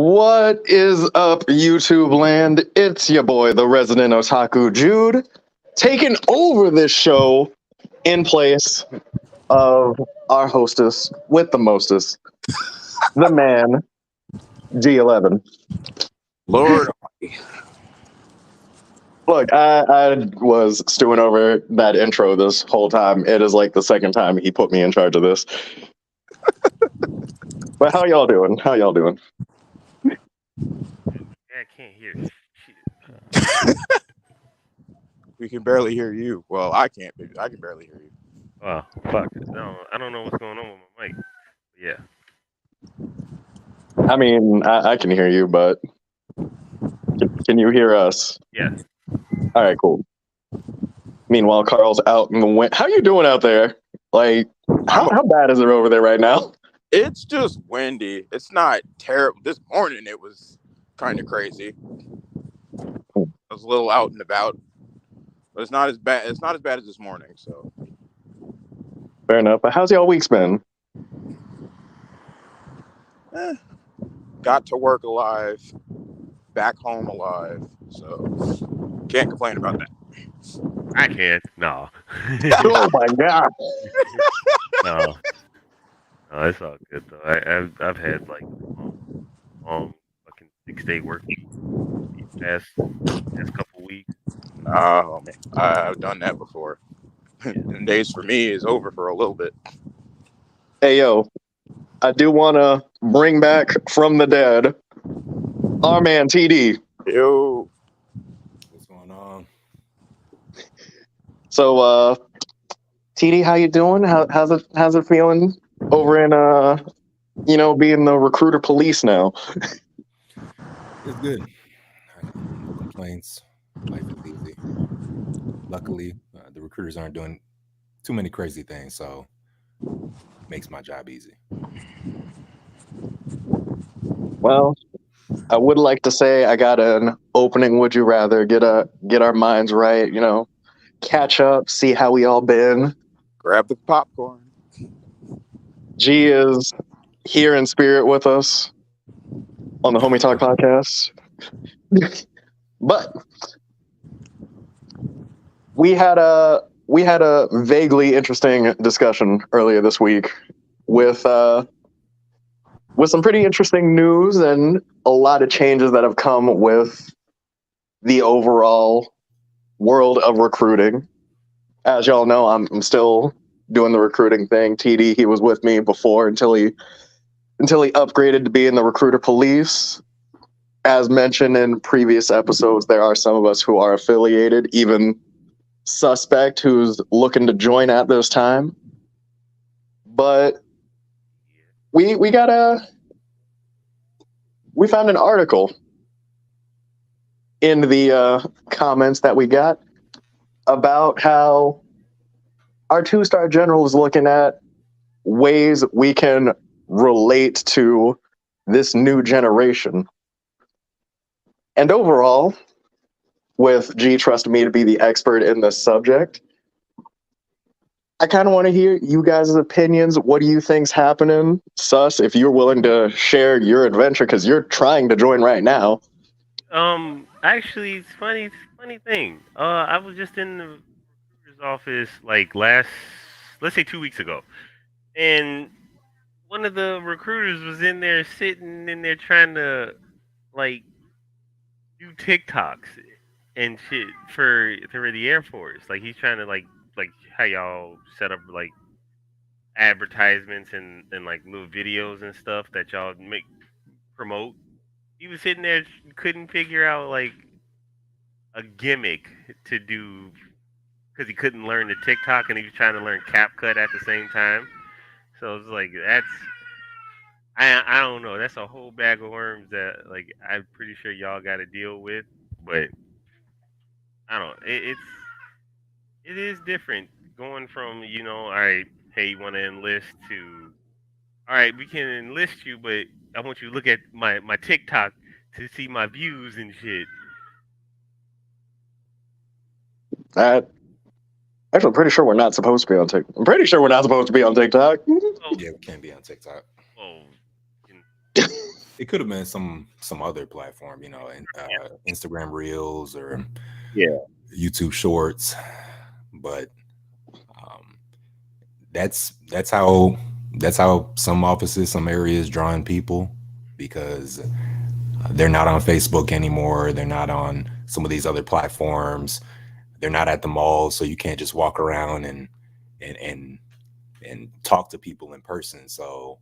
What is up, YouTube land? It's your boy, the resident otaku, Jude, taking over this show in place of our hostess with the mostest, the man, G11. Lord, Look, I was stewing over that intro this whole time. It is like the second time he put me in charge of this. But how y'all doing? Yeah, I can't hear shit. we can barely hear you. Well, I can't. I can barely hear you. Oh, fuck. No, I don't know what's going on with my mic. Yeah. I mean, I can hear you, but can you hear us? Yeah. All right, cool. Meanwhile, Carl's out in the wind. How you doing out there? Like, how bad is it over there right now? It's just windy. It's not terrible. This morning it was kind of crazy. I was a little out and about, but it's not as bad. It's not as bad as this morning. So Fair enough. But how's y'all weeks been? Got to work alive, back home alive. So can't complain about that. I can't. No. Oh my god. No, it's all good though. I've had like long fucking 6-day work week these past couple weeks. Oh man, I've done that before. And days for me is over for a little bit. Hey yo, I do want to bring back from the dead our man TD. Yo, What's going on? So, TD, how you doing? How's it feeling over in being the recruiter police now? It's good. No complaints. Life is easy. Luckily, the recruiters aren't doing too many crazy things, so makes my job easy. Well, I would like to say I got an opening. Would you rather get our minds right? Catch up, see how we all been. grab the popcorn. G is here in spirit with us on the Homie Talk podcast. But we had a vaguely interesting discussion earlier this week with some pretty interesting news and a lot of changes that have come with the overall world of recruiting. As y'all know, I'm still doing the recruiting thing. TD, he was with me before until he upgraded to being the recruiter police. As mentioned in previous episodes, there are some of us who are affiliated, even Suspect, who's looking to join at this time. But we found an article in the comments that we got about how our 2-star general is looking at ways we can relate to this new generation. And overall, with G trusting me to be the expert in this subject, I kind of want to hear you guys' opinions. What do you think's happening? Sus, if you're willing to share your adventure, because you're trying to join right now. Actually, it's funny thing. I was just in the recruiter's office like let's say 2 weeks ago, and one of the recruiters was in there sitting in there trying to like do TikToks and shit for the Air Force. Like he's trying to like how y'all set up like advertisements and like little videos and stuff that y'all promote. He was sitting there, couldn't figure out like a gimmick to do because he couldn't learn the TikTok and he was trying to learn CapCut at the same time. So it's like I don't know. That's a whole bag of worms that like I'm pretty sure y'all got to deal with. But I don't. It is different going from all right, hey, you want to enlist to all right, we can enlist you, but I want you to look at my TikTok to see my views and shit. Actually, I'm pretty sure we're not supposed to be on TikTok. I'm pretty sure we're not supposed to be on TikTok. Yeah, we can't be on TikTok. Oh, It could have been some other platform, Instagram Reels or YouTube Shorts, but that's how some offices, some areas drawing people, because they're not on Facebook anymore. They're not on some of these other platforms. They're not at the mall, so you can't just walk around and talk to people in person. So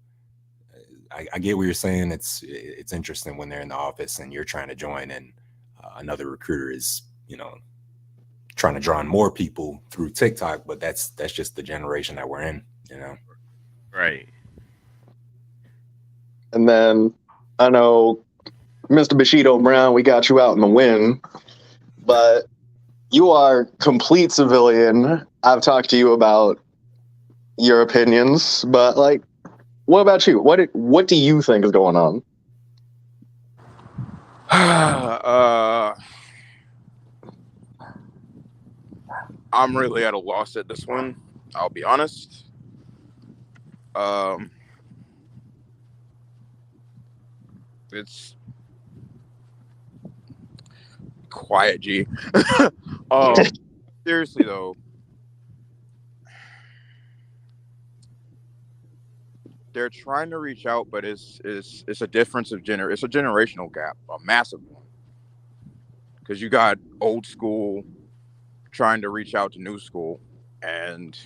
I get what you're saying. It's interesting when they're in the office and you're trying to join, and another recruiter is, trying to draw in more people through TikTok. But that's just the generation that we're in, Right. And then I know, Mr. Bushido Brown, we got you out in the wind, but you are complete civilian. I've talked to you about your opinions, but like, what about you? What do you think is going on? I'm really at a loss at this one. I'll be honest. It's quiet, G. Seriously though, they're trying to reach out, but it's a difference of it's a generational gap, a massive one. Because you got old school trying to reach out to new school, and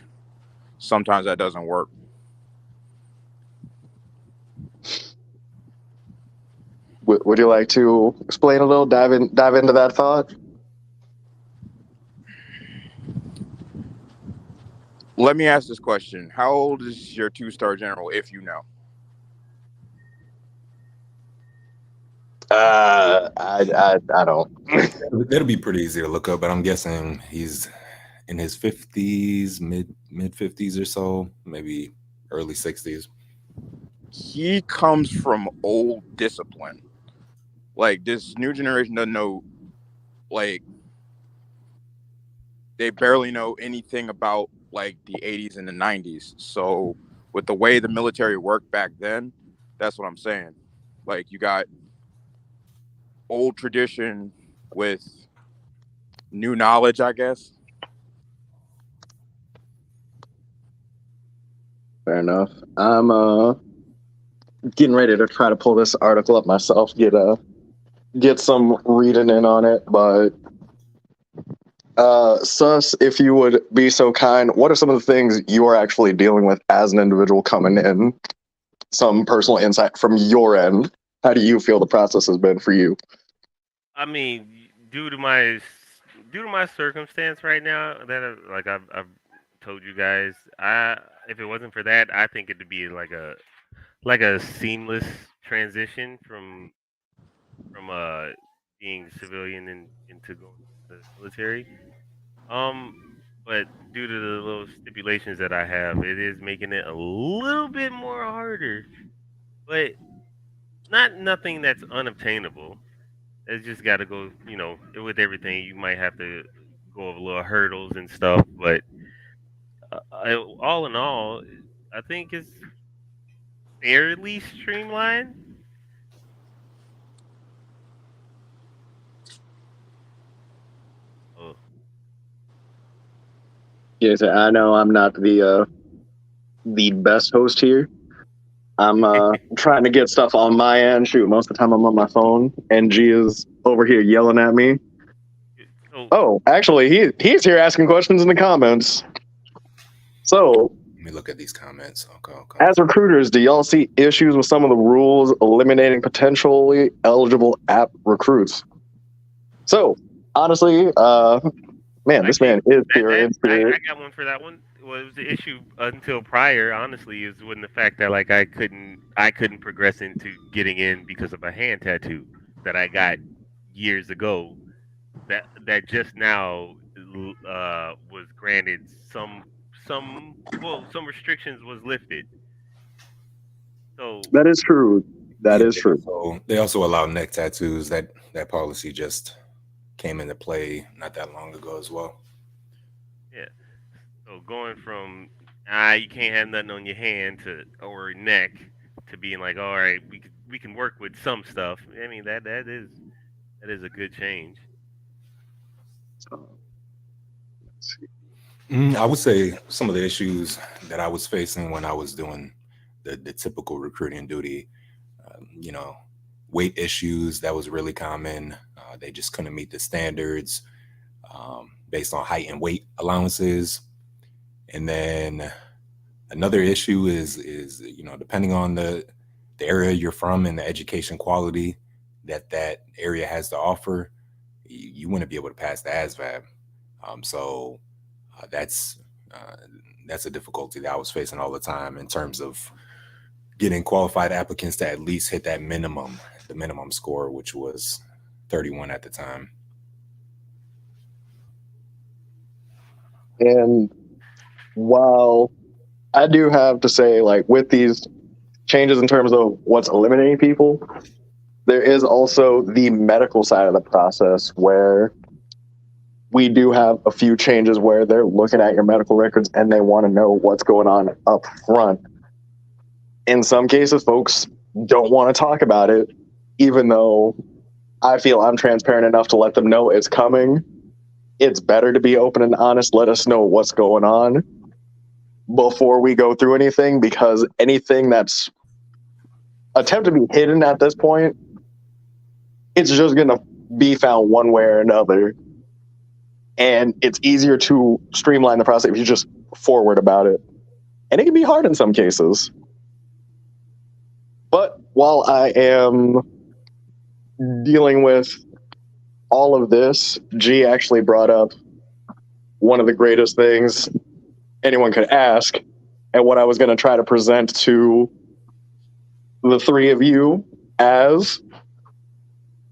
sometimes that doesn't work. Would you like to explain a little, dive into that thought? Let me ask this question: how old is your 2-star general, if you know? I don't. That'll be pretty easy to look up, but I'm guessing he's in his 50s, mid 50s or so, maybe early 60s. He comes from old discipline. Like, this new generation doesn't know, like, they barely know anything about like the 80s and the 90s. So with the way the military worked back then, that's what I'm saying. Like, you got old tradition with new knowledge, I guess. Fair enough. I'm getting ready to try to pull this article up myself, get some reading in on it, but Sus, if you would be so kind, what are some of the things you are actually dealing with as an individual coming in? Some personal insight from your end. How do you feel the process has been for you? I mean, due to my circumstance right now, that like I've told you guys, if it wasn't for that, I think it'd be like a seamless transition from being civilian into going to the military. Um, but due to the little stipulations that I have, it is making it a little bit more harder. But nothing that's unobtainable. It's just got to go, with everything. You might have to go over little hurdles and stuff, but all in all, I think it's fairly streamlined. Oh, Yes, I know I'm not the best host here. I'm trying to get stuff on my end. Shoot, most of the time I'm on my phone, and G is over here yelling at me. so Oh, actually, he's here asking questions in the comments. So, Let me look at these comments. Okay. as recruiters, do y'all see issues with some of the rules eliminating potentially eligible app recruits? So, honestly, man, this man is pure in spirit. I got one for that one. Well, it was the issue until prior, honestly, is when the fact that like I couldn't progress into getting in because of a hand tattoo that I got years ago. That just now was granted some restrictions was lifted. So That is true. That is true. They also allow neck tattoos. That policy just came into play not that long ago as well. yeah. So going from you can't have nothing on your hand or neck to being like, all right, we can work with some stuff. I mean that is a good change. So, let's see. I would say some of the issues that I was facing when I was doing the typical recruiting duty, you know, weight issues, that was really common. They just couldn't meet the standards based on height and weight allowances. And then another issue is depending on the area you're from and the education quality that area has to offer, you wouldn't be able to pass the ASVAB. So that's a difficulty that I was facing all the time in terms of getting qualified applicants to at least hit that the minimum score, which was 31 at the time. And while I do have to say, like, with these changes in terms of what's eliminating people, there is also the medical side of the process where we do have a few changes where they're looking at your medical records and they want to know what's going on up front. In some cases, folks don't want to talk about it, even though I feel I'm transparent enough to let them know it's coming. It's better to be open and honest. Let us know what's going on before we go through anything, because anything that's attempted to be hidden at this point, it's just going to be found one way or another. And it's easier to streamline the process if you just forward about it. And it can be hard in some cases. But while I am dealing with all of this, G actually brought up one of the greatest things anyone could ask, and what I was going to try to present to the three of you as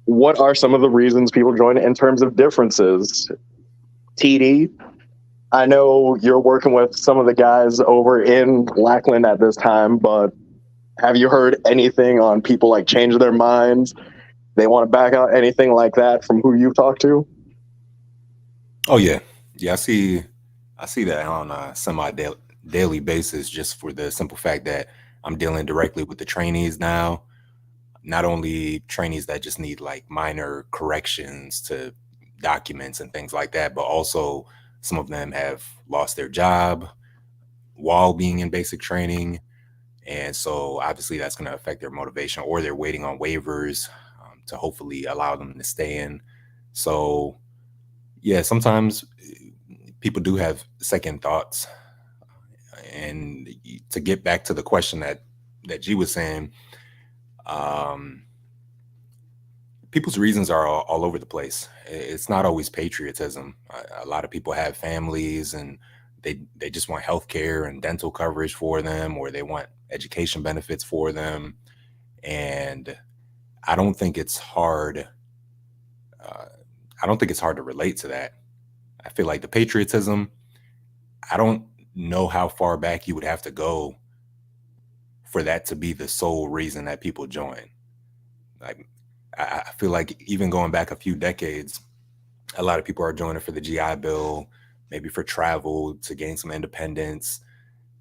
what are some of the reasons people join in terms of differences. TD, I know you're working with some of the guys over in Lackland at this time, but have you heard anything on people like change their minds? They want to back out, anything like that from who you've talked to? Oh yeah. I see that on a semi-daily basis, just for the simple fact that I'm dealing directly with the trainees now. Not only trainees that just need like minor corrections to documents and things like that, but also some of them have lost their job while being in basic training. And so obviously that's going to affect their motivation, or they're waiting on waivers to hopefully allow them to stay in. So yeah, sometimes people do have second thoughts. And to get back to the question that G was saying, people's reasons are all over the place. It's not always patriotism. A lot of people have families and they just want healthcare and dental coverage for them, or they want education benefits for them. And I don't think it's hard. I don't think it's hard to relate to that. I feel like the patriotism, I don't know how far back you would have to go for that to be the sole reason that people join. Like, I feel like even going back a few decades, a lot of people are joining for the GI Bill, maybe for travel, to gain some independence.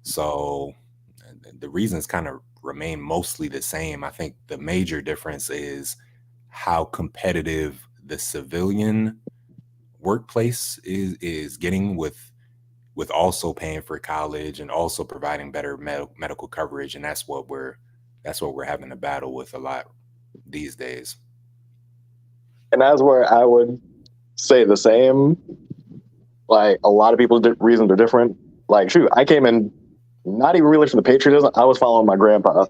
So the reasons kind of remain mostly the same. I think the major difference is how competitive the civilian workplace is getting with also paying for college and also providing better medical coverage. And that's what we're having to battle with a lot these days. And that's where I would say the same. Like, a lot of people's reasons are different. Like, shoot, I came in not even really for the patriotism. I was following my grandpa.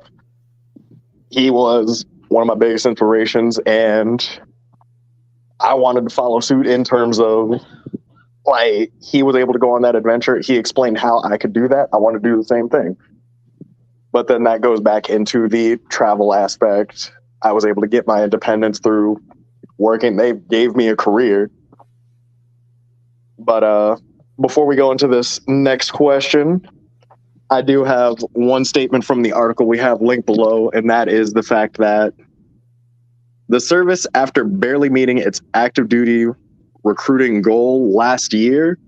He was one of my biggest inspirations, and I wanted to follow suit in terms of, like, he was able to go on that adventure. He explained how I could do that. I want to do the same thing. But then that goes back into the travel aspect. I was able to get my independence through working. They gave me a career. But before we go into this next question, I do have one statement from the article we have linked below, and that is the fact that the service, after barely meeting its active duty recruiting goal last year,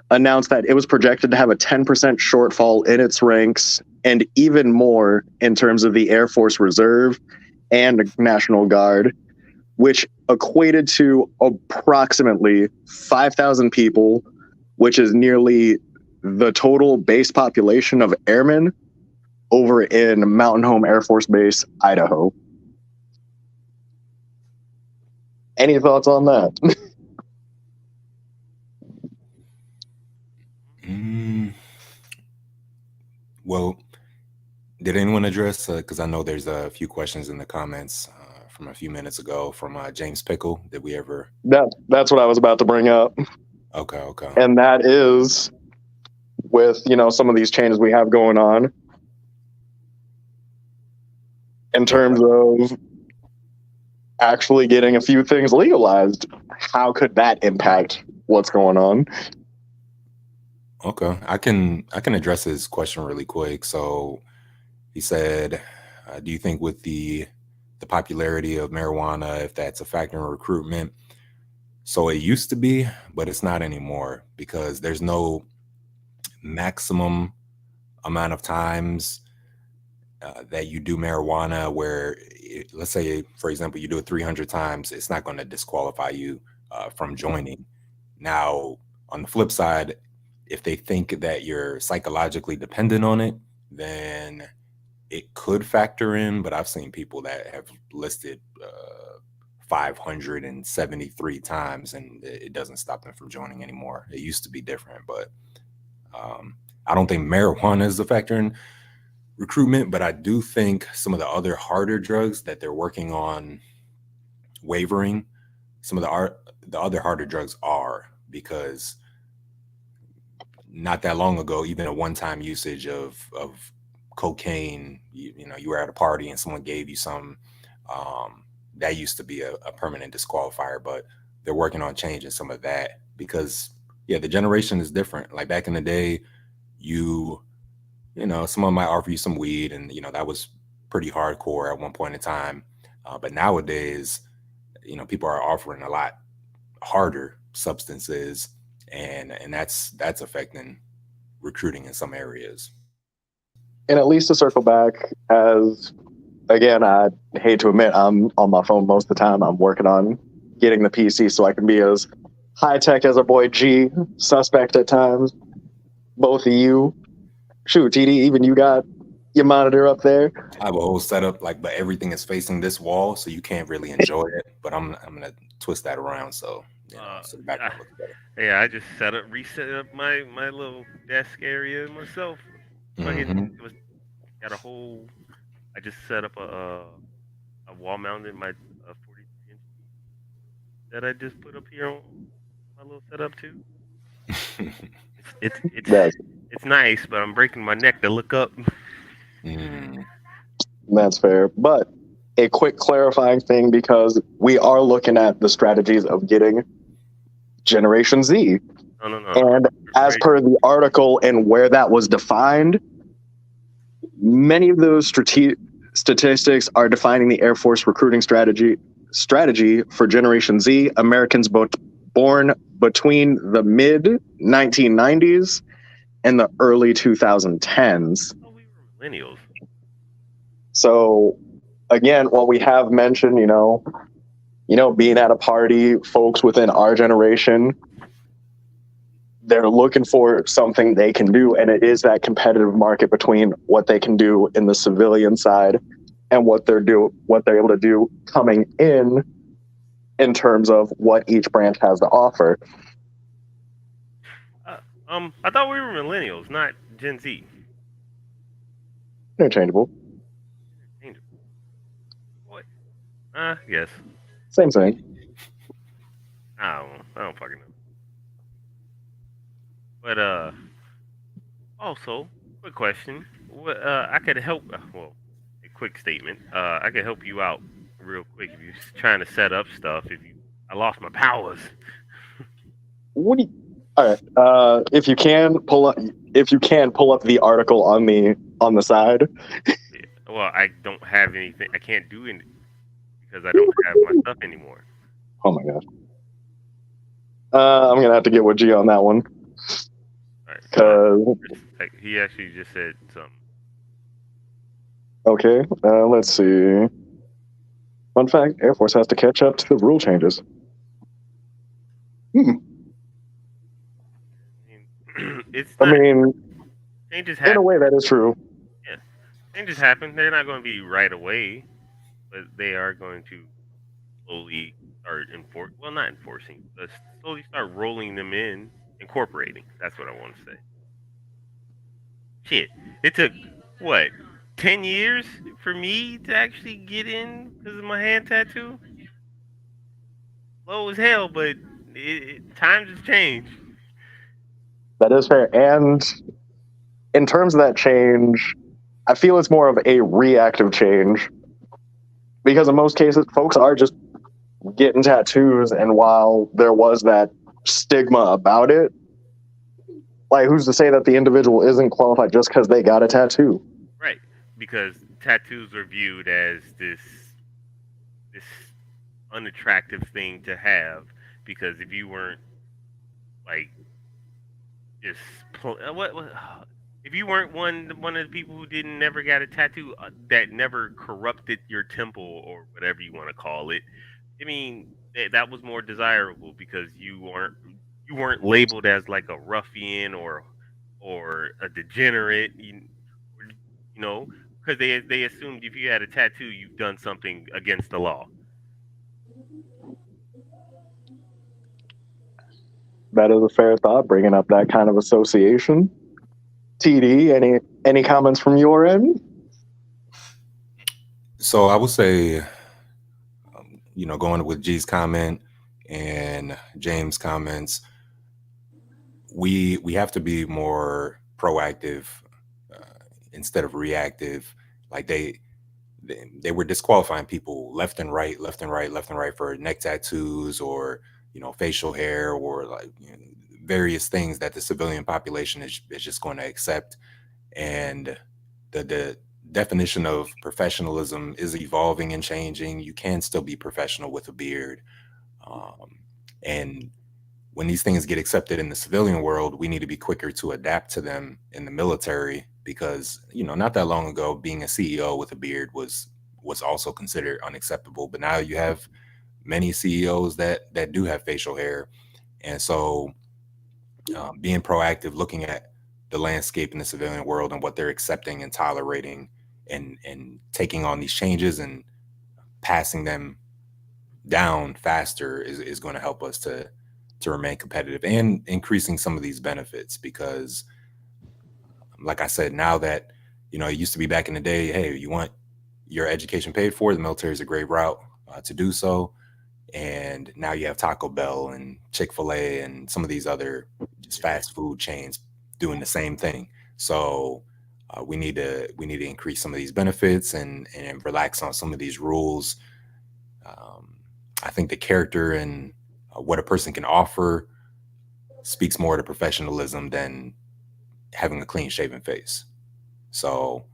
announced that it was projected to have a 10% shortfall in its ranks, and even more in terms of the Air Force Reserve and National Guard, which equated to approximately 5,000 people, which is nearly the total base population of airmen over in Mountain Home Air Force Base, Idaho. Any thoughts on that? Well, did anyone address, because I know there's a few questions in the comments from a few minutes ago from James Pickle. Did we ever? That's what I was about to bring up. Okay. And that is with, some of these changes we have going on in terms of actually getting a few things legalized. How could that impact what's going on? Okay, I can address his question really quick. So he said, do you think with the popularity of marijuana, if that's a factor in recruitment? So it used to be, but it's not anymore, because there's no maximum amount of times that you do marijuana where, let's say, for example, you do it 300 times, it's not going to disqualify you from joining. Now, on the flip side, if they think that you're psychologically dependent on it, then it could factor in. But I've seen people that have listed 573 times, and it doesn't stop them from joining anymore. It used to be different, but I don't think marijuana is a factor in recruitment, but I do think some of the other harder drugs that they're working on waivering, some of the other harder drugs are, because not that long ago, even a one-time usage of cocaine, you were at a party and someone gave you some, that used to be a permanent disqualifier, but they're working on changing some of that, because the generation is different. Like back in the day, someone might offer you some weed, and that was pretty hardcore at one point in time, but nowadays, people are offering a lot harder substances, and that's affecting recruiting in some areas. And at least to circle back, as again, I hate to admit, I'm on my phone most of the time. I'm working on getting the PC so I can be as high tech as our boy G, suspect at times. Both of you, shoot, TD, even you got your monitor up there. I have a whole setup, but everything is facing this wall, so you can't really enjoy it. But I'm gonna twist that around so so the background looks better. Yeah, I just reset up my little desk area myself. Got a whole. I just set up a wall mounted my 43-inch that I just put up here on my little setup too. It's nice, but I'm breaking my neck to look up. That's fair, but a quick clarifying thing, because we are looking at the strategies of getting Generation Z. No. And as per the article and where that was defined, many of those statistics are defining the Air Force recruiting strategy for Generation Z, Americans born between the mid 1990s and the early 2010s. Oh, we were millennials. So, again, while we have mentioned, being at a party, folks within our generation, they're looking for something they can do, and it is that competitive market between what they can do in the civilian side and what they're able to do coming in terms of what each branch has to offer. I thought we were millennials, not Gen Z. Interchangeable. What? Yes. Same thing. I don't fucking know. But also, quick question. I could help. Well, a quick statement. I could help you out real quick if you're trying to set up stuff. I lost my powers. What do you? All right. If you can pull up the article on the side. Yeah. Well, I don't have anything. I can't do anything because I don't have my stuff anymore. Oh my gosh. I'm gonna have to get with G on that one. Because he actually just said something. Okay. Let's see. Fun fact: Air Force has to catch up to the rule changes. It's I not mean, changes in a happen. way, that is true. Yeah, changes happen. They're not going to be right away, but they are going to slowly start not enforcing, but slowly start rolling them in, incorporating. That's what I want to say. Shit, it took what 10 years for me to actually get in because of my hand tattoo. Low as hell, but times have changed. That is fair. And in terms of that change, I feel it's more of a reactive change because in most cases, folks are just getting tattoos. And while there was that stigma about it, like who's to say that the individual isn't qualified just because they got a tattoo? Right, because tattoos are viewed as this unattractive thing to have because if you weren't like just what if you weren't one of the people who didn't never got a tattoo that never corrupted your temple or whatever you want to call it. I mean, that was more desirable because you weren't labeled as like a ruffian or a degenerate. You know, because they assumed if you had a tattoo, you've done something against the law. That is a fair thought, bringing up that kind of association. TD, any comments from your end? So I would say, going with G's comment and James' comments, we have to be more proactive instead of reactive. Like they were disqualifying people left and right, left and right, left and right for neck tattoos or facial hair or like various things that the civilian population is just going to accept. And the definition of professionalism is evolving and changing. You can still be professional with a beard. And when these things get accepted in the civilian world, we need to be quicker to adapt to them in the military because, not that long ago, being a CEO with a beard was also considered unacceptable. But now you have many CEOs that do have facial hair. And so being proactive, looking at the landscape in the civilian world and what they're accepting and tolerating and taking on these changes and passing them down faster is going to help us to remain competitive and increasing some of these benefits because like I said, now that it used to be back in the day, hey, you want your education paid for, the military is a great route to do so. And now you have Taco Bell and Chick-fil-A and some of these other just fast food chains doing the same thing. So we need to increase some of these benefits and relax on some of these rules. I think the character and what a person can offer speaks more to professionalism than having a clean shaven face. So,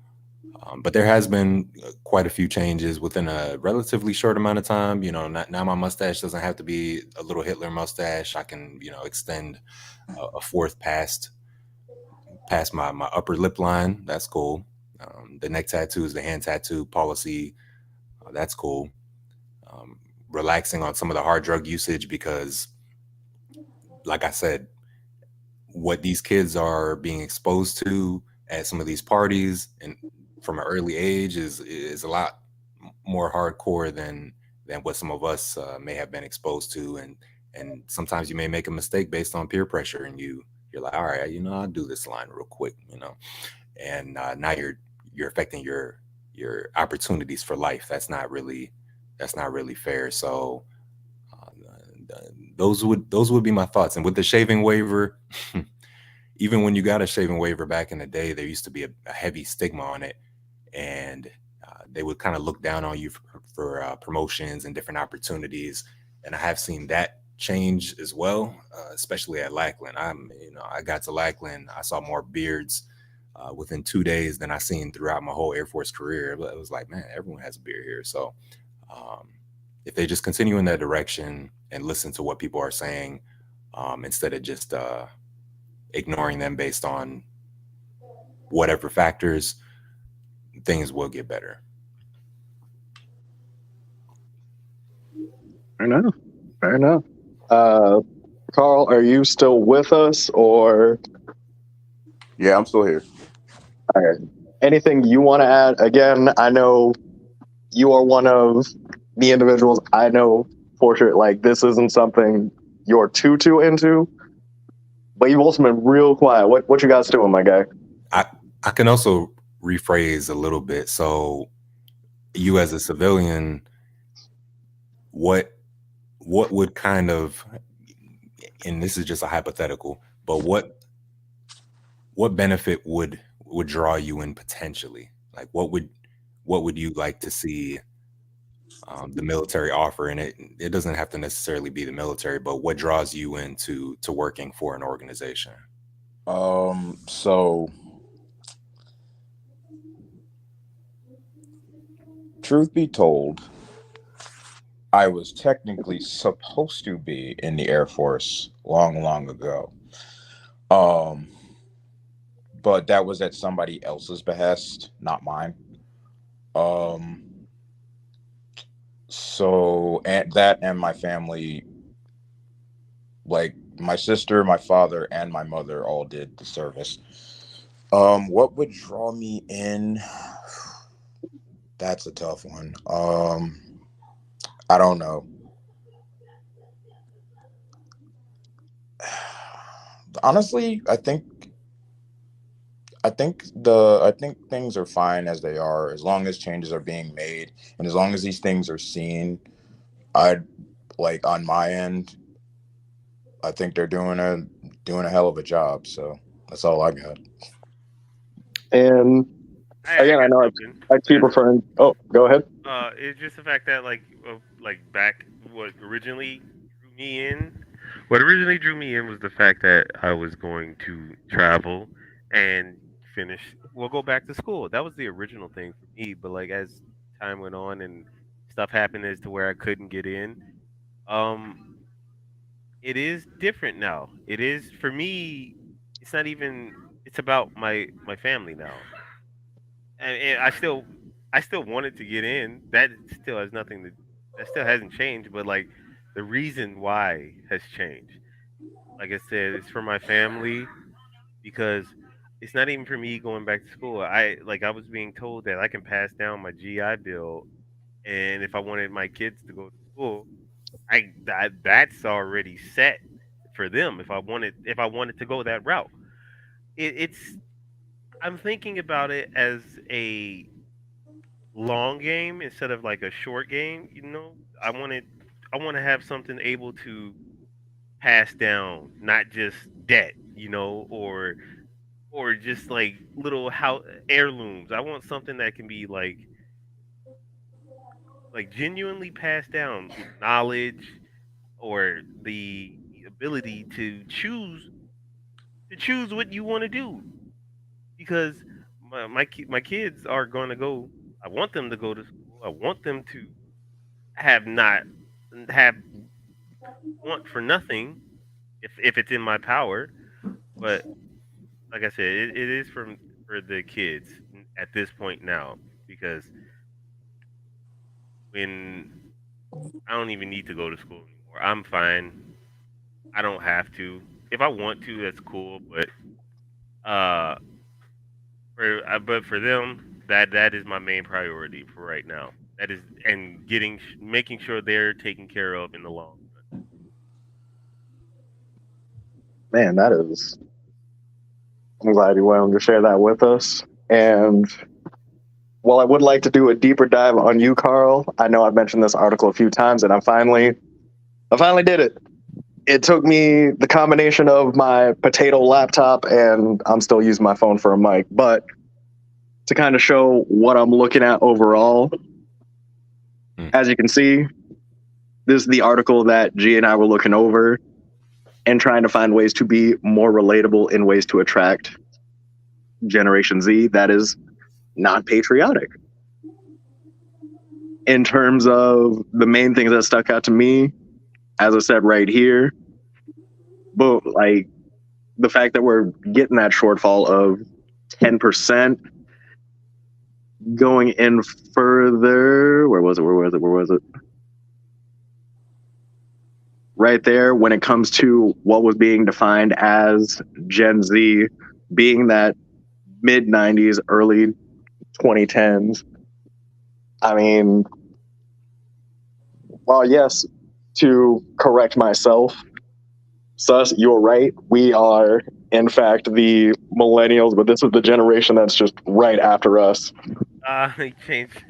but there has been quite a few changes within a relatively short amount of time. Now my mustache doesn't have to be a little Hitler mustache. I can, extend a fourth past my upper lip line. That's cool. The neck tattoos, the hand tattoo policy, that's cool. Relaxing on some of the hard drug usage because, like I said, what these kids are being exposed to at some of these parties and from an early age is a lot more hardcore than what some of us may have been exposed to, and sometimes you may make a mistake based on peer pressure, and you're like, all right, I'll do this line real quick, and now you're affecting your opportunities for life. That's not really fair. So those would be my thoughts. And with the shaving waiver, even when you got a shaving waiver back in the day, there used to be a heavy stigma on it, and they would kind of look down on you for promotions and different opportunities. And I have seen that change as well, especially at Lackland. I got to Lackland, I saw more beards within 2 days than I seen throughout my whole Air Force career. It was like, man, everyone has a beard here. So if they just continue in that direction and listen to what people are saying, instead of just ignoring them based on whatever factors, things will get better. Fair enough. Fair enough. Carl, are you still with us, or Yeah, I'm still here. anything you want to add? Again, I know you are one of the individuals I know for sure. Like, this isn't something you're too into, but you've also been real quiet. What you guys doing, my guy? I can also rephrase a little bit. So, you as a civilian, what would kind of, and this is just a hypothetical, but what benefit would draw you in potentially? Like, what would you like to see the military offer? And it doesn't have to necessarily be the military, but what draws you into working for an organization? So truth be told, I was technically supposed to be in the Air Force long ago. But that was at somebody else's behest, not mine. So and my family, like my sister, my father, and my mother all did the service. What would draw me in? That's a tough one. I don't know. Honestly, I think things are fine as they are, as long as changes are being made and as long as these things are seen. I'd like on my end, I think they're doing a hell of a job. So that's all I got. And again, I got know something. I keep referring. Oh, go ahead. It's just the fact that like back drew me in. What originally drew me in was the fact that I was going to travel and finish. Well, go back to school. That was the original thing for me. But like as time went on and stuff happened as to where I couldn't get in, um, it is different now. It is for me. It's not even. It's about my family now, and I still wanted to get in. That still has nothing to. That still hasn't changed. But like the reason why has changed. Like I said, it's for my family because it's not even for me going back to school. I was being told that I can pass down my GI Bill, and if I wanted my kids to go to school, that's already set for them. If I wanted to go that route, it's I'm thinking about it as a long game instead of like a short game. I want to have something able to pass down, not just debt, or just like little house heirlooms. I want something that can be like genuinely passed down knowledge or the ability to choose what you want to do because my kids are going to go. I want them to go to school. I want them to have not have want for nothing if it's in my power. But like I said, it is for the kids at this point now because when I don't even need to go to school anymore. I'm fine. I don't have to. If I want to, that's cool. Uh, but for them, that is my main priority for right now. That is and making sure they're taken care of in the long run. Man, that is. I'm glad you're willing to share that with us. And while I would like to do a deeper dive on you, Carl, I know I've mentioned this article a few times, and I finally did it. It took me the combination of my potato laptop, and I'm still using my phone for a mic, but to kind of show what I'm looking at overall. As you can see, this is the article that G and I were looking over and trying to find ways to be more relatable in ways to attract Generation Z that is not patriotic. In terms of the main things that stuck out to me, as I said right here, but like the fact that we're getting that shortfall of 10% going in further. Where was it? right there when it comes to what was being defined as Gen Z, being that mid 90s, early 2010s. I mean, well, yes, to correct myself, Sus, you're right. We are, in fact, the millennials, but this is the generation that's just right after us. You changed.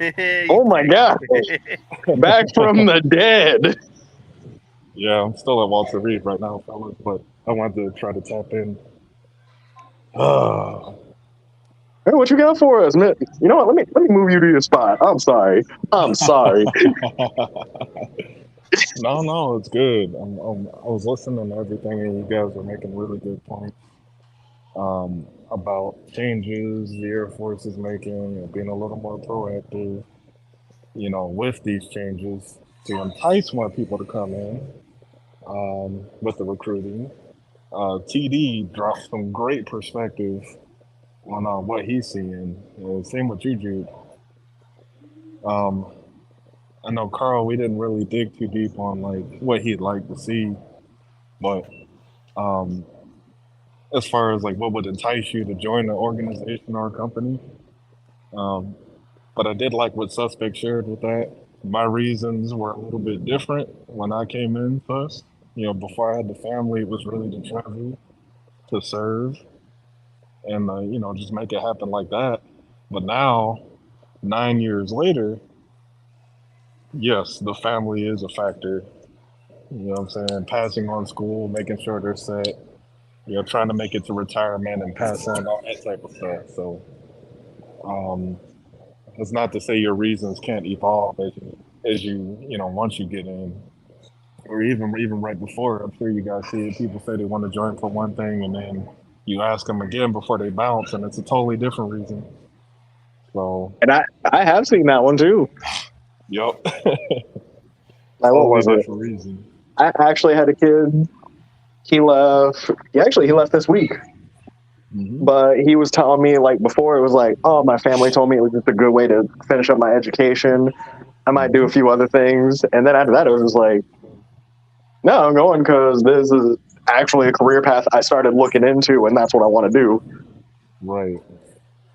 Oh my God. Back from the dead. Yeah, I'm still at Walter Reed right now, fellas, but I wanted to try to tap in. Hey, what you got for us, man? You know what? Let me move you to your spot. I'm sorry. No, it's good. I was listening to everything, and you guys are making really good points about changes the Air Force is making, being a little more proactive, with these changes to entice more people to come in with the recruiting. TD dropped some great perspective on what he's seeing. Same with you, Jude. I know Carl. We didn't really dig too deep on like what he'd like to see, but um, as far as like what would entice you to join an organization or a company, um, but I did like what Suspect shared with that. My reasons were a little bit different when I came in first. Before I had the family, it was really to travel, to serve, and just make it happen like that. But now, 9 years later, yes, the family is a factor. You know what I'm saying? Passing on school, making sure they're set, trying to make it to retirement and pass on all that type of stuff. So, um, it's not to say your reasons can't evolve as you once you get in, or even right before. I'm sure you guys see it. People say they want to join for one thing, and then you ask them again before they bounce, and it's a totally different reason. So, And I have seen that one too. yep, Like, what totally was it? different reason. I actually had a kid. He left. He left this week. Mm-hmm. But he was telling me like before, it was like, oh, my family told me it was just a good way to finish up my education. I might do a few other things, and then after that, it was just like, no, I'm going because this is actually a career path I started looking into, and that's what I want to do. Right.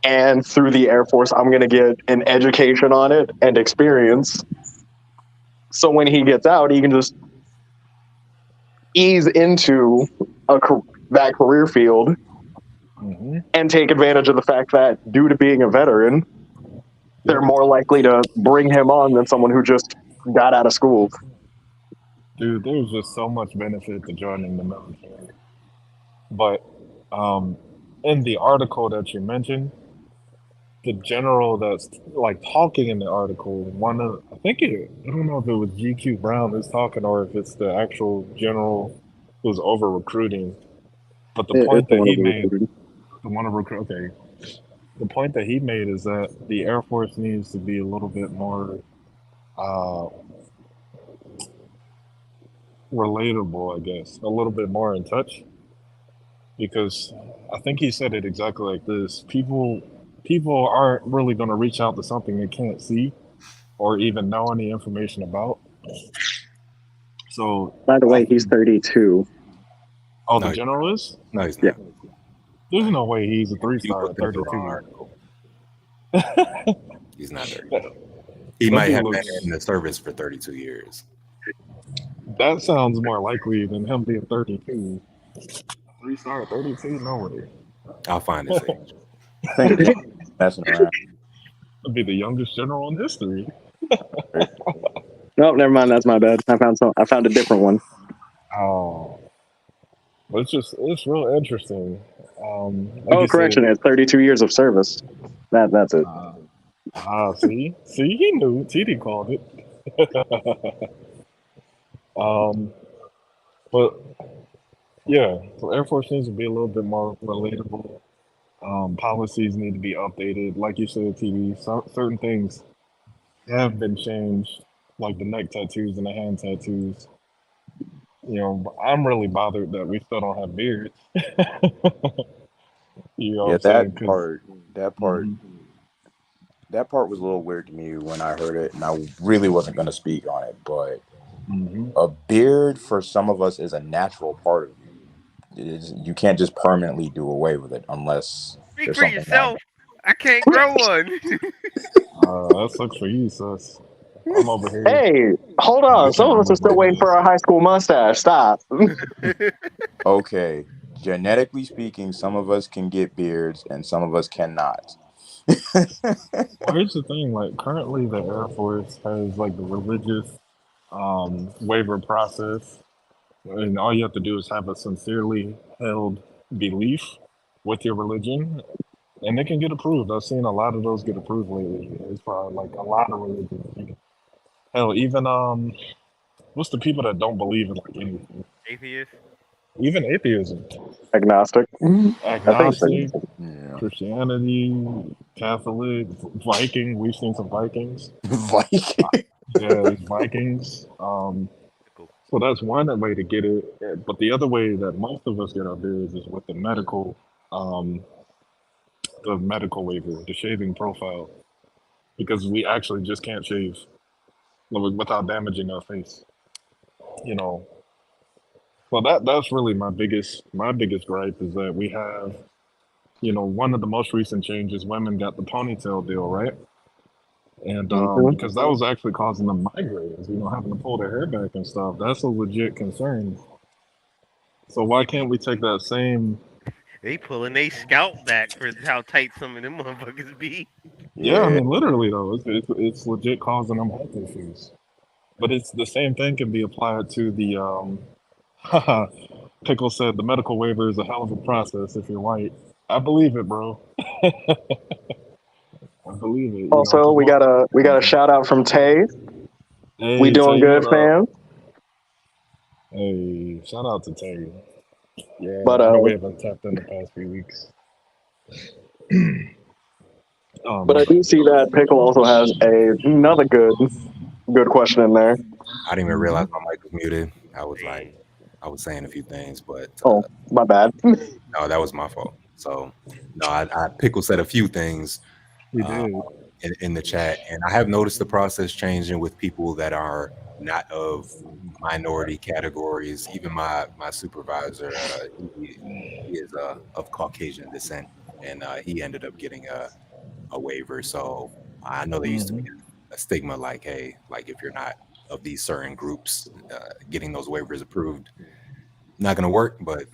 And through the Air Force, I'm going to get an education on it and experience. So when he gets out, he can just ease into that career field and take advantage of the fact that due to being a veteran, they're more likely to bring him on than someone who just got out of school. Dude, there's just so much benefit to joining the military. But in the article that you mentioned, the general that's like talking in the article, I don't know if it was GQ Brown who's talking or if it's the actual general who's over recruiting. But the point that he made, okay, the point that he made is that the Air Force needs to be a little bit more relatable, I guess, a little bit more in touch. Because I think he said it exactly like this: people aren't really going to reach out to something they can't see or even know any information about. So, by the way, he's 32. Oh, the general is? No, he's not. Yeah. There's no way he's a 3-star at 32. He's not 32. He might have been in the service for 32 years. That sounds more likely than him being 32. 3-star at 32? No way. I'll find his age. Messing around. That'd be the youngest general in history. No, never mind. That's my bad. I found a different one. Oh, but it's real interesting. Correction! It's 32 years of service. That's it. See, he knew. TD called it. But yeah, so Air Force needs to be a little bit more relatable. Policies need to be updated. Like you said, TV, certain things have been changed, like the neck tattoos and the hand tattoos. I'm really bothered that we still don't have beards. That part was a little weird to me when I heard it, and I really wasn't going to speak on it, but Mm-hmm. A beard for some of us is a natural part of you. You can't just permanently do away with it unless Speak there's for something wrong. yourself. I can't grow one. That sucks for you, sus. I'm over here Hey, hold on. Some wishing I of us are lived still like waiting this. for our high school mustache. Stop. Okay, genetically speaking, some of us can get beards and some of us cannot. Well, here's the thing. Like, currently, the Air Force has like the religious waiver process, and all you have to do is have a sincerely held belief with your religion, and they can get approved. I've seen a lot of those get approved lately. It's for like a lot of religions. Hell, even what's the people that don't believe in like anything? Atheist. Even atheism, Agnostic. I think so. agnostic, Yeah. Christianity, Catholic, Viking. We've seen some Vikings. Viking. Yeah, Vikings. So that's one way to get it. But the other way that most of us get our beards is with um, the medical waiver, the shaving profile, because we actually just can't shave without damaging our face. You know, well that's really my biggest gripe is that we have, one of the most recent changes. Women got the ponytail deal, right? And Mhm. because that was actually causing them migraines, having to pull their hair back and stuff. That's a legit concern. So why Yeah, can't we take that same? they pulling they scalp back for how tight some of them motherfuckers be. Yeah, I Yeah. mean, literally though, it's legit causing them health issues. But it's the same thing can be applied to the Pickle said the medical waiver is a hell of a process if you're white. I believe it, bro. I believe it. Also, Because we got a shout out from Tay. We hey doing Tay, good, what up? fam. Hey, shout out to Tay. But Yeah, I know we haven't tapped in the past few weeks. I do see that Pickle also has another good question in there. I didn't even realize Mhm. my mic was muted. Man, I was saying a few things, but Oh, my bad. no, that was my fault. So no, Pickle said a few things He uh, did. in the chat, and I have noticed the process changing with people that are not of minority categories. Even my supervisor, he is of Caucasian descent, and he ended up getting a waiver. So I know there used to be Hmm. a stigma like, hey, like if you're not of these certain groups, getting those waivers approved, not going to work. But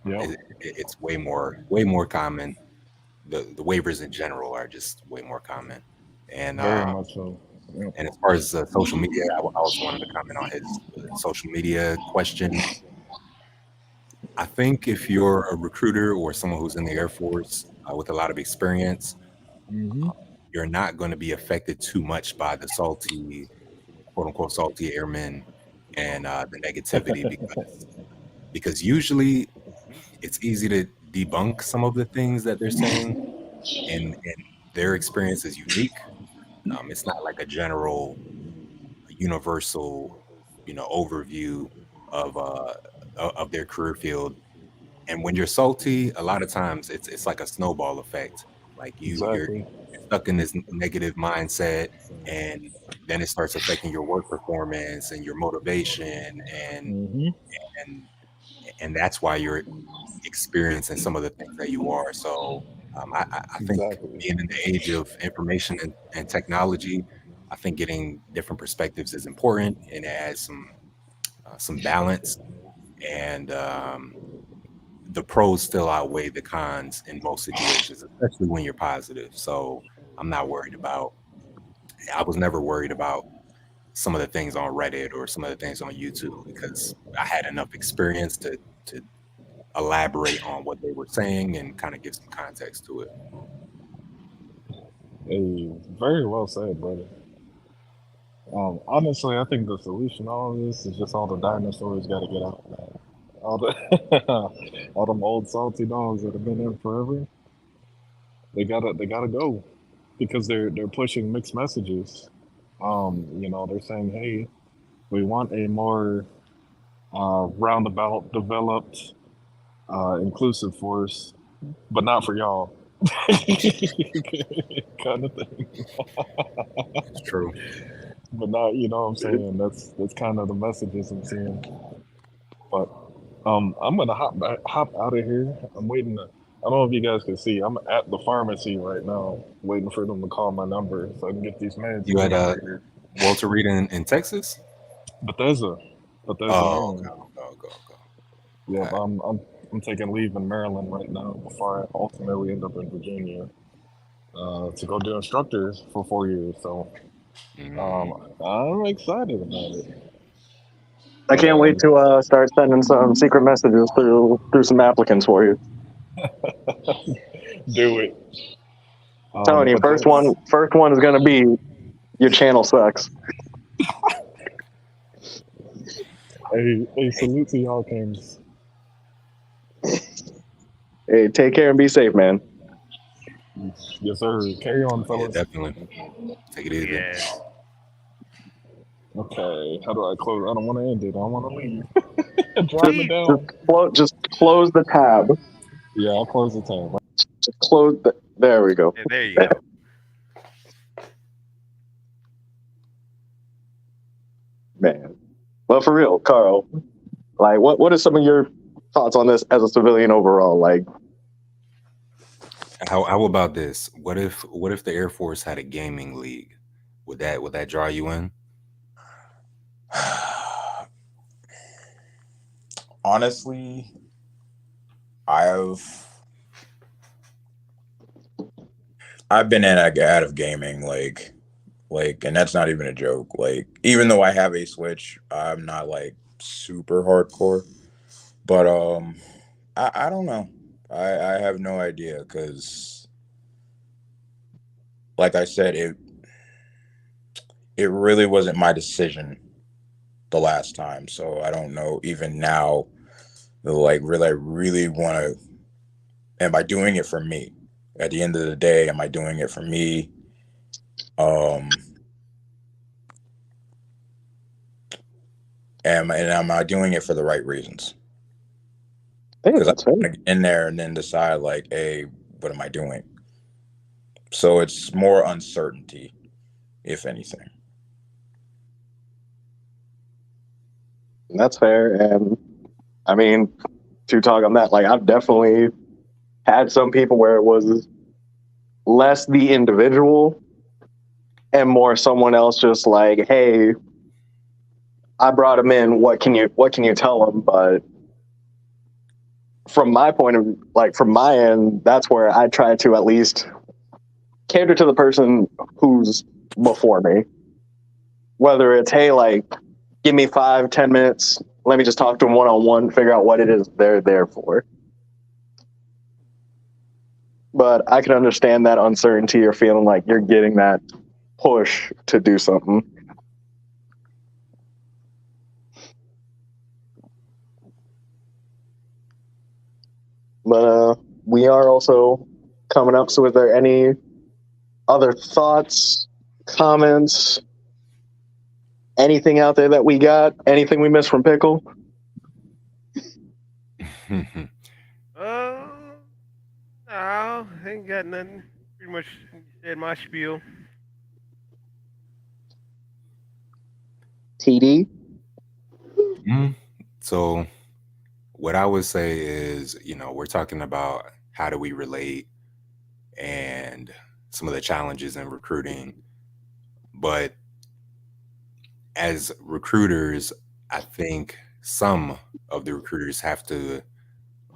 Yep. it's way more common. The waivers in general are just way more common. And Very much so. Yep. and as far as social media, I also wanted to comment on his social media question. I think if you're a recruiter or someone who's in the Air Force with a lot of experience, Hmm. you're not going to be affected too much by the salty, quote unquote, salty airmen and the negativity because usually it's easy to debunk some of the things that they're saying, and their experience is unique. It's not like a general, universal, overview of of their career field. And when you're salty, a lot of times it's like a snowball effect. Like you're Exactly. stuck in this negative mindset, and then it starts affecting your work performance and your motivation, Hmm. and and that's why you're experiencing some of the things that you are. So I think Exactly. being in the age of information and technology, I think getting different perspectives is important, and it adds some balance. And the pros still outweigh the cons in most situations, especially when you're positive. So I'm not worried about. I was never worried about some of the things on Reddit or some of the things on YouTube because I had enough experience to elaborate on what they were saying and kind of give some context to it. Hey, very well said, brother. Honestly, I think the solution to all this is just all the dinosaurs got to get out, man. All the all them old salty dogs that have been there forever, they gotta go because they're pushing mixed messages. They're saying, hey, we want a more roundabout, developed, inclusive force, but not for y'all. Kind of thing. It's true. but not, you know what I'm saying? That's kind of the messages I'm seeing. But I'm gonna hop out of here. I'm waiting. I don't know if you guys can see. I'm at the pharmacy right now, waiting for them to call my number so I can get these meds and You get had out of here. Walter Reed in Texas? Bethesda, Oh, Maryland. okay. Yep, All I'm taking leave in Maryland right now before I ultimately end up in Virginia to go do instructors for 4 years. So right. I'm excited about it. I can't wait to start sending some secret messages through some applicants for you. Do it. Telling you, But that's first one is gonna be your channel sucks. a salute to y'all, Kings. Hey, take care and be safe, man. Yes, sir. Carry on, Yeah, fellas. definitely. Take it easy. Yeah. Okay, how do I close? I don't want to end it. I don't want to leave. Drop it Leave. down. Just close the tab. Yeah, I'll close the tab. Just close the. There we go. Yeah, there you go. Man. Well, for real, Carl. Like, what are some of your thoughts on this as a civilian overall? Like, How about this? What if the Air Force had a gaming league? Would that draw you in? Honestly, I've been in out of gaming like, and that's not even a joke. Like, even though I have a Switch, I'm not like super hardcore. But I don't know. I have no idea because, like I said, it really wasn't my decision the last time. So I don't know even now. Like, really, I really want to. Am I doing it for me? At the end of the day, am I doing it for me? Am I doing it for the right reasons? hey, Because I that's fair. want to get in there and then decide like, hey, what am I doing? So it's more uncertainty, if anything. That's fair. And I mean, to talk on that, like, I've definitely had some people where it was less the individual and more someone else just like, hey, I brought him in. What can you tell him? But from my point of like from my end, that's where I try to at least cater to the person who's before me. Whether it's, hey, like, give me 5-10 minutes, let me just talk to them one-on-one, figure out what it is they're there for. But I can understand that uncertainty or feeling like you're getting that push to do something. But we are also coming up. So, is there any other thoughts, comments, anything out there that we got? Anything we missed from Pickle? No, ain't got nothing. Pretty much said my spiel. TD? So what I would say is, we're talking about how do we relate and some of the challenges in recruiting. But as recruiters, I think some of the recruiters have to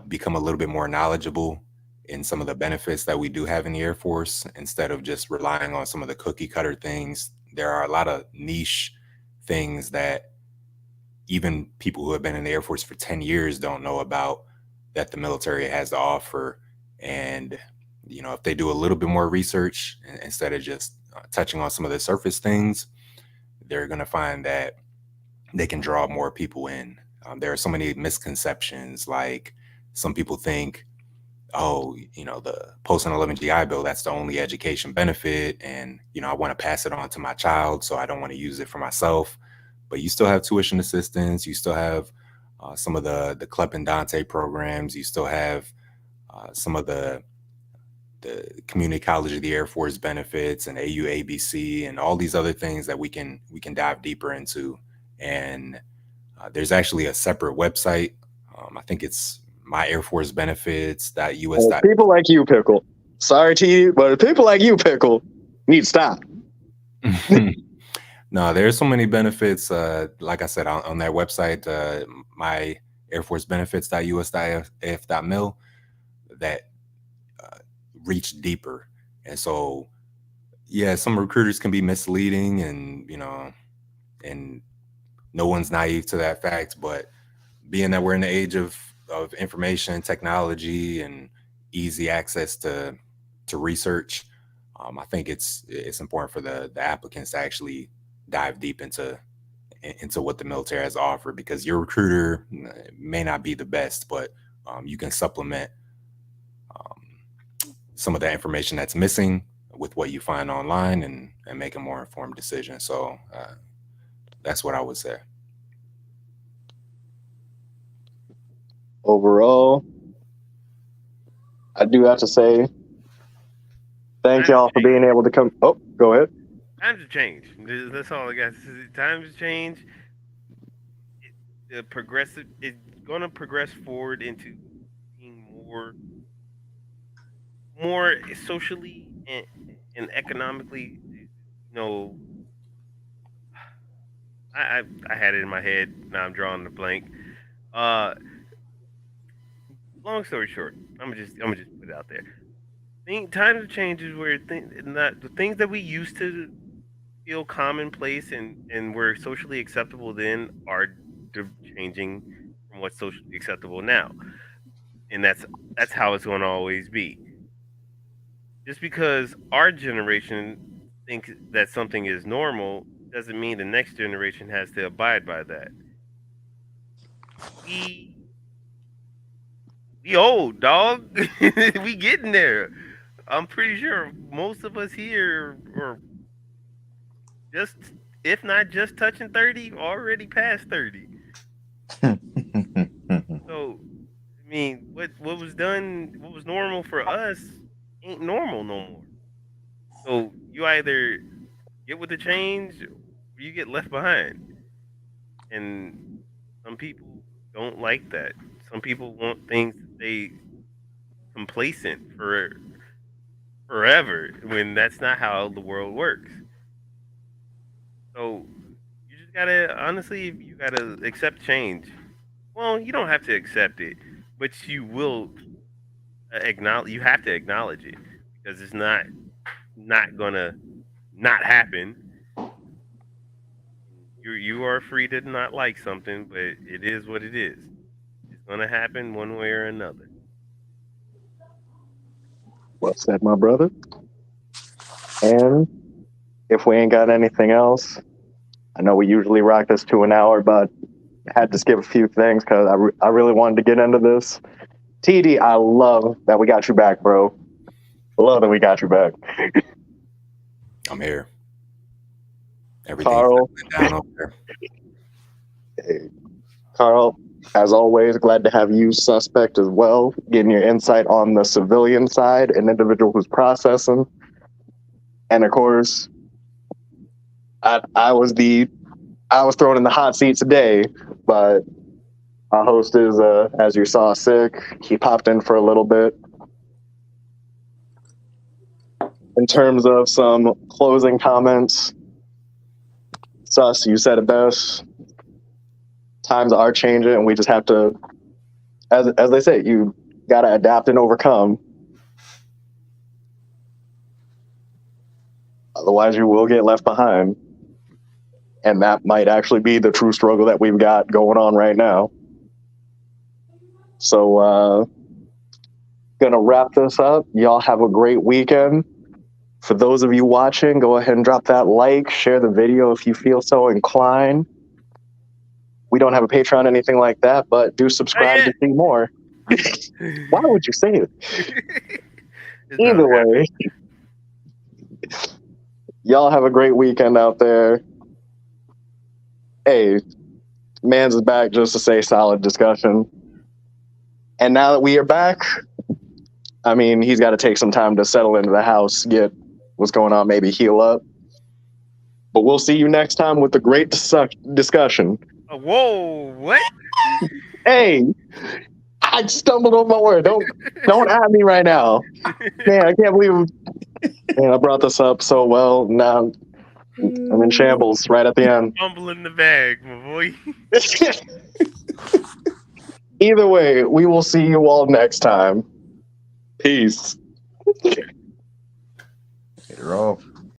become a little bit more knowledgeable in some of the benefits that we do have in the Air Force instead of just relying on some of the cookie cutter things. There are a lot of niche things that even people who have been in the Air Force for 10 years don't know about that the military has to offer. And, if they do a little bit more research instead of just touching on some of the surface things, they're going to find that they can draw more people in. There are so many misconceptions. Like, some people think, oh, the post 11 GI Bill, that's the only education benefit. And, I want to pass it on to my child, so I don't want to use it for myself. But you still have tuition assistance. You still have some of the CLEP and Dante programs. You still have some of the community college of the Air Force benefits and AUABC and all these other things that we can dive deeper into. And there's actually a separate website. I think it's myairforcebenefits.us. People like you, Pickle. Sorry to you, but people like you, Pickle, need to stop. No, there's so many benefits. Like I said, on that website, myairforcebenefits.us.af.mil, that reach deeper. And so, yeah, some recruiters can be misleading, and and no one's naive to that fact. But being that we're in the age of information technology and easy access to research, I think it's important for the applicants to actually dive deep into what the military has to offer, because your recruiter may not be the best, but you can supplement some of that information that's missing with what you find online and make a more informed decision. So that's what I would say. Overall, I do have to say thank y'all for being able to come. Oh, go ahead. Times have changed. That's all I got to say. Times have changed. It's going to progress forward into being more socially and economically. I had it in my head. Now I'm drawing the blank. Long story short, I'm gonna just put it out there. Times have changed where the things that we used to feel commonplace and were socially acceptable then are changing from what's socially acceptable now, and that's how it's going to always be. Just because our generation thinks that something is normal doesn't mean the next generation has to abide by that. We old, dog. We getting there. I'm pretty sure most of us here are just, if not just touching 30, already past 30. So, I mean, what was normal for us ain't normal no more. So you either get with the change or you get left behind. And some people don't like that. Some people want things to stay complacent forever when that's not how the world works. So you just gotta, honestly, you gotta accept change. Well, you don't have to accept it, but you will acknowledge. You have to acknowledge it, because it's not gonna not happen. You are free to not like something, but it is what it is. It's gonna happen one way or another. Well said, my brother. And if we ain't got anything else, I know we usually rock this to an hour, but I had to skip a few things because I really wanted to get into this. TD, I love that we got you back, bro. I love that we got you back. I'm here. Everything's Carl. down over there. Hey, Carl, as always, glad to have you suspect as well, getting your insight on the civilian side, an individual who's processing. And of course, I was thrown in the hot seat today, but our host is, as you saw, sick. He popped in for a little bit. In terms of some closing comments, Sus, you said it best. Times are changing, and we just have to, as they say, you got to adapt and overcome. Otherwise, you will get left behind. And that might actually be the true struggle that we've got going on right now. So, gonna wrap this up. Y'all have a great weekend. For those of you watching, go ahead and drop that like, share the video if you feel so inclined. We don't have a Patreon, anything like that, but do subscribe to see more. Why would you say it? Either way, y'all have a great weekend out there. Hey, Mans is back just to say solid discussion. And now that we are back, I mean, he's got to take some time to settle into the house, get what's going on, maybe heal up. But we'll see you next time with the great discussion. Whoa, what? Hey, I stumbled on my word. Don't at me right now. Man, I can't believe I brought this up so well. Now I'm in shambles right at the end. Fumble in the bag, my boy. Either way, we will see you all next time. Peace. Later off.